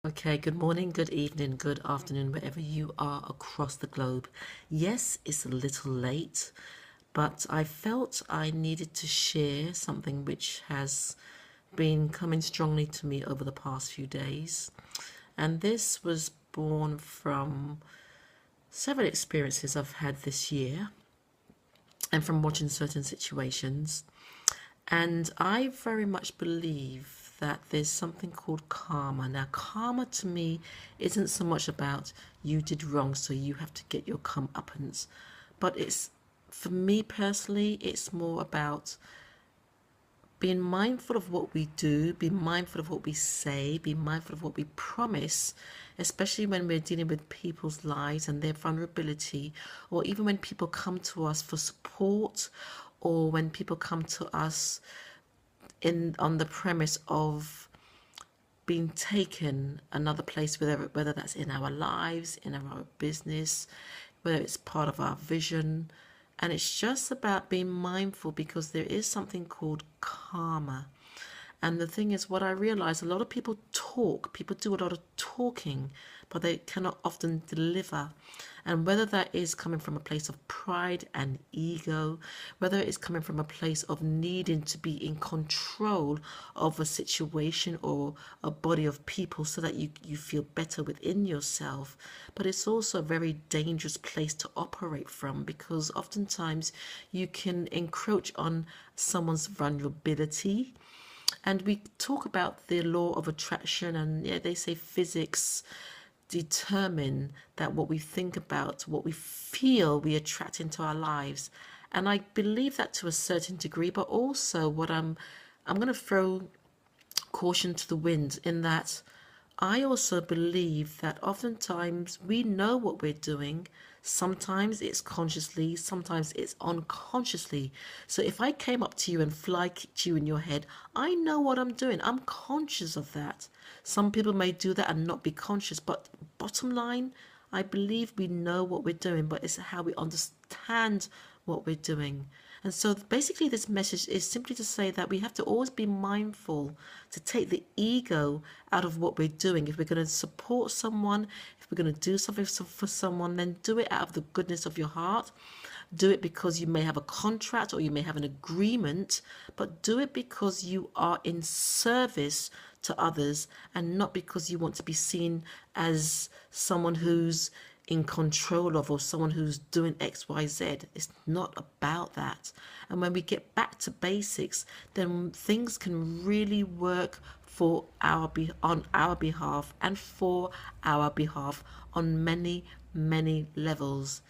Okay, good morning, good evening, good afternoon, wherever you are across the globe. Yes, it's a little late, but I felt I needed to share something which has been coming strongly to me over the past few days. And this was born from several experiences I've had this year and from watching certain situations. And I very much believe that there's something called karma. Now, karma to me isn't so much about you did wrong, so you have to get your comeuppance. But it's, for me personally, it's more about being mindful of what we do, be mindful of what we say, be mindful of what we promise, especially when we're dealing with people's lives and their vulnerability, or even when people come to us for support, or when people come to us in on the premise of being taken another place, whether that's in our lives, in our business, whether it's part of our vision. And it's just about being mindful, because there is something called karma. And the thing is, what I realize, a lot of people do a lot of talking, but they cannot often deliver. And whether that is coming from a place of pride and ego, whether it's coming from a place of needing to be in control of a situation or a body of people so that you feel better within yourself. But it's also a very dangerous place to operate from, because oftentimes you can encroach on someone's vulnerability. And we talk about the law of attraction, and yeah, they say physics determine that what we think about, what we feel, we attract into our lives. And I believe that to a certain degree, but also I'm going to throw caution to the wind in that I also believe that oftentimes we know what we're doing. Sometimes it's consciously, sometimes it's unconsciously. So if I came up to you and fly kicked you in your head, I know what I'm doing. I'm conscious of that. Some people may do that and not be conscious, but bottom line, I believe we know what we're doing, but it's how we understand what we're doing. And so basically, this message is simply to say that we have to always be mindful to take the ego out of what we're doing. If we're going to support someone, if we're going to do something for someone, then do it out of the goodness of your heart. Do it because you may have a contract or you may have an agreement, but do it because you are in service to others and not because you want to be seen as someone who's in control of, or someone who's doing XYZ. It's not about that. And when we get back to basics, then things can really work for on our behalf and for our behalf on many levels.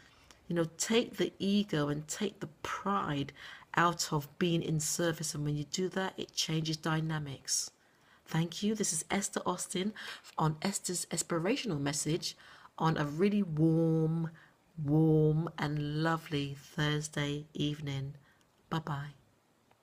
Take the ego and take the pride out of being in service. And when you do that, it changes dynamics. Thank you. This is Esther Austin on Esther's Inspirational Message on a really warm and lovely Thursday evening. Bye bye.